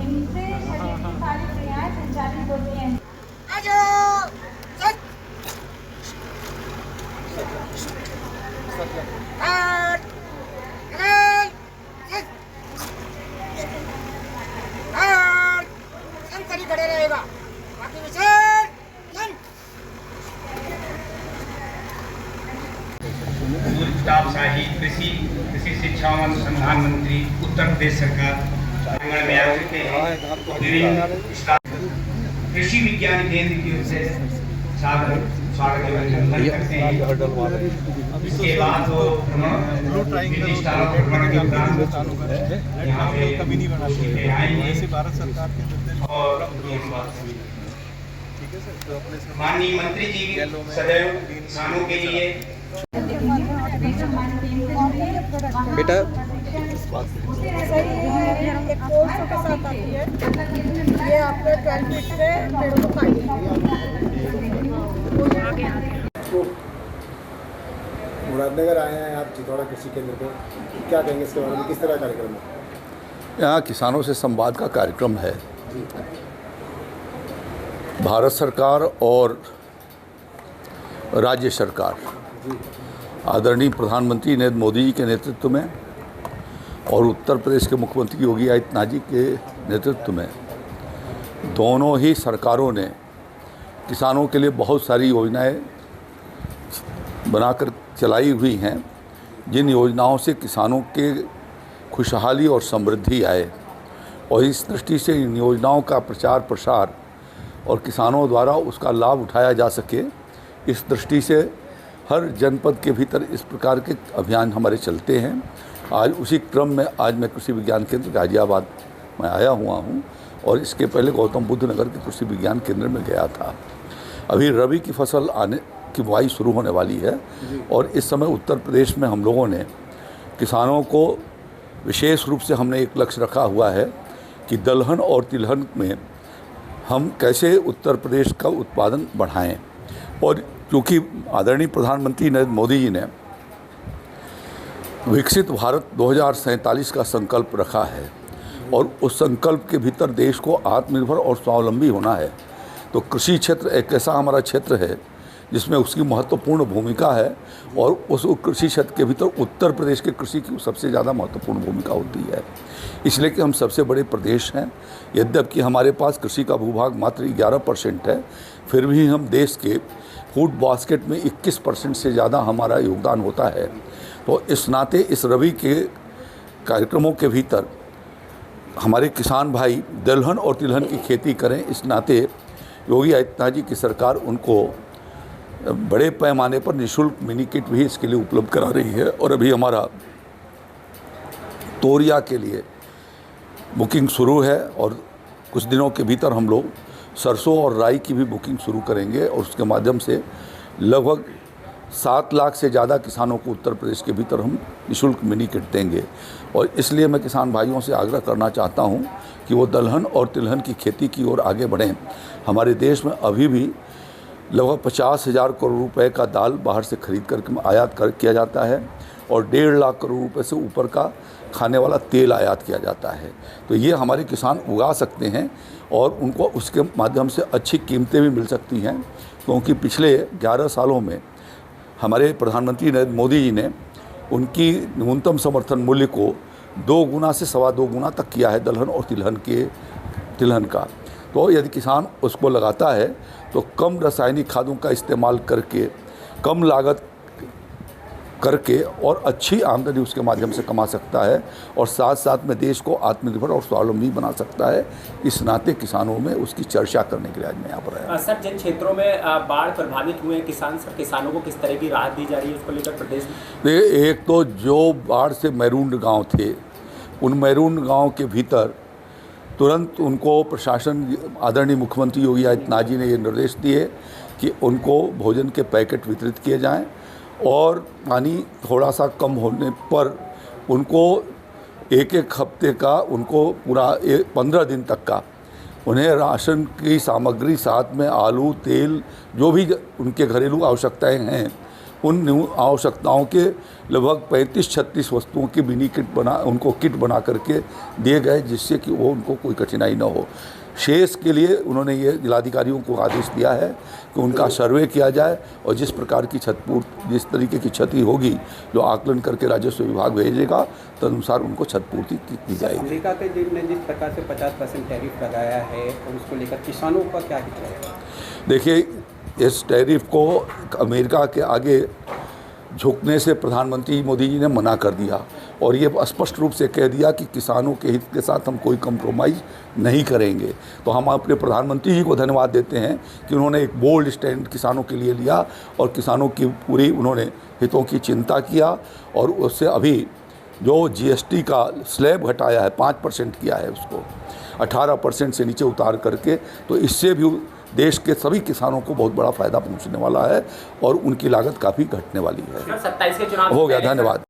इनसे शरीर की सारी क्रियाएं संचालित होती हैं। खड़े रहेगा बाकी विषय स्टाफ शाही कृषि शिक्षा और अनुसंधान मंत्री उत्तर प्रदेश सरकार आंगन में आयोजित कृषि विज्ञान केंद्र की ओर से स्वागत अभिनंदन करते हैं। इसके बाद वो प्रतिष्ठान भ्रमण के उपरांत यहाँ पे आएंगे भारत सरकार के निर्देश और माननीय मंत्री जी सदैव किसानों के लिए बेटा एक कोर्स के साथ आती है। ये आपके 12 फीट से पेड़ों को काटेगी। मुरादनगर आए हैं आप चितौड़ा कृषि केंद्र पे, क्या कहेंगे इसके बारे में, किस तरह का कार्यक्रम है? यहाँ किसानों से संवाद का कार्यक्रम है। भारत सरकार और राज्य सरकार आदरणीय प्रधानमंत्री नरेंद्र मोदी जी के नेतृत्व में और उत्तर प्रदेश के मुख्यमंत्री योगी आदित्यनाथ जी के नेतृत्व में दोनों ही सरकारों ने किसानों के लिए बहुत सारी योजनाएं बनाकर चलाई हुई हैं, जिन योजनाओं से किसानों के खुशहाली और समृद्धि आए। और इस दृष्टि से इन योजनाओं का प्रचार प्रसार और किसानों द्वारा उसका लाभ उठाया जा सके, इस दृष्टि से हर जनपद के भीतर इस प्रकार के अभियान हमारे चलते हैं। आज उसी क्रम में आज मैं कृषि विज्ञान केंद्र गाजियाबाद में आया हुआ हूँ और इसके पहले गौतम बुद्ध नगर के कृषि विज्ञान केंद्र में गया था। अभी रबी की फसल आने की बुआई शुरू होने वाली है और इस समय उत्तर प्रदेश में हम लोगों ने किसानों को विशेष रूप से हमने एक लक्ष्य रखा हुआ है कि दलहन और तिलहन में हम कैसे उत्तर प्रदेश का उत्पादन बढ़ाएं। और क्योंकि आदरणीय प्रधानमंत्री नरेंद्र मोदी जी ने विकसित भारत 2047 का संकल्प रखा है और उस संकल्प के भीतर देश को आत्मनिर्भर और स्वावलंबी होना है, तो कृषि क्षेत्र एक ऐसा हमारा क्षेत्र है जिसमें उसकी महत्वपूर्ण भूमिका है और उस कृषि क्षेत्र के भीतर उत्तर प्रदेश के कृषि की सबसे ज़्यादा महत्वपूर्ण भूमिका होती है। इसलिए कि हम सबसे बड़े प्रदेश हैं, यद्यपि हमारे पास कृषि का भूभाग मात्र 11% है, फिर भी हम देश के फूड बास्केट में 21% से ज़्यादा हमारा योगदान होता है। तो इस नाते इस रबी के कार्यक्रमों के भीतर हमारे किसान भाई दलहन और तिलहन की खेती करें, इस नाते योगी आदित्यनाथ जी की सरकार उनको बड़े पैमाने पर निःशुल्क मिनी किट भी इसके लिए उपलब्ध करा रही है। और अभी हमारा तोरिया के लिए बुकिंग शुरू है और कुछ दिनों के भीतर हम लोग सरसों और राई की भी बुकिंग शुरू करेंगे और उसके माध्यम से लगभग 7 लाख से ज़्यादा किसानों को उत्तर प्रदेश के भीतर हम निःशुल्क मिनी किट देंगे। और इसलिए मैं किसान भाइयों से आग्रह करना चाहता हूं कि वो दलहन और तिलहन की खेती की ओर आगे बढ़ें। हमारे देश में अभी भी लगभग 50,000 करोड़ रुपए का दाल बाहर से खरीद करके आयात किया जाता है और 1.5 लाख करोड़ रुपए से ऊपर का खाने वाला तेल आयात किया जाता है। तो ये हमारे किसान उगा सकते हैं और उनको उसके माध्यम से अच्छी कीमतें भी मिल सकती हैं, क्योंकि पिछले 11 सालों में हमारे प्रधानमंत्री नरेंद्र मोदी जी ने उनकी न्यूनतम समर्थन मूल्य को 2 गुना से 2.25 गुना तक किया है दलहन और तिलहन का। तो यदि किसान उसको लगाता है तो कम रासायनिक खादों का इस्तेमाल करके, कम लागत करके और अच्छी आमदनी उसके माध्यम से कमा सकता है और साथ साथ में देश को आत्मनिर्भर और स्वावलंबी बना सकता है। इस नाते किसानों में उसकी चर्चा करने के लिए आज मैं यहाँ पर आया। सर, जिन क्षेत्रों में बाढ़ प्रभावित हुए किसानों को किस तरह की राहत दी जा रही है, उसको लेकर प्रदेश में? एक तो जो बाढ़ से मैरून गाँव थे, उन मैरून गाँव के भीतर तुरंत उनको प्रशासन आदरणीय मुख्यमंत्री योगी आदित्यनाथ जी ने ये निर्देश दिए कि उनको भोजन के पैकेट वितरित किए जाएं और पानी थोड़ा सा कम होने पर उनको एक हफ्ते का, उनको पूरा 15 दिन तक का उन्हें राशन की सामग्री साथ में आलू, तेल, जो भी उनके घरेलू आवश्यकताएं हैं उन आवश्यकताओं के लगभग 35-36 वस्तुओं की मिनी किट उनको किट बना करके दिए गए, जिससे कि वो उनको कोई कठिनाई न हो। शेष के लिए उन्होंने ये जिलाधिकारियों को आदेश दिया है कि उनका सर्वे किया जाए और जिस प्रकार की जिस तरीके की क्षति होगी जो आकलन करके राजस्व विभाग भेजेगा तदनुसार उनको क्षतिपूर्ति की जाएगी। अमेरिका के ने जिस प्रकार से 50% टैरिफ लगाया है और उसको लेकर किसानों का क्या हित रहेगा? देखिए, इस टैरिफ को अमेरिका के आगे झुकने से प्रधानमंत्री मोदी जी ने मना कर दिया और ये स्पष्ट रूप से कह दिया कि किसानों के हित के साथ हम कोई कंप्रोमाइज़ नहीं करेंगे। तो हम अपने प्रधानमंत्री जी को धन्यवाद देते हैं कि उन्होंने एक बोल्ड स्टैंड किसानों के लिए लिया और किसानों की पूरी उन्होंने हितों की चिंता किया और उससे अभी जो GST का स्लैब घटाया है 5% किया है, उसको 18% से नीचे उतार करके, तो इससे भी देश के सभी किसानों को बहुत बड़ा फ़ायदा पहुंचने वाला है और उनकी लागत काफ़ी घटने वाली है। 27 के चुनाव हो गया, धन्यवाद।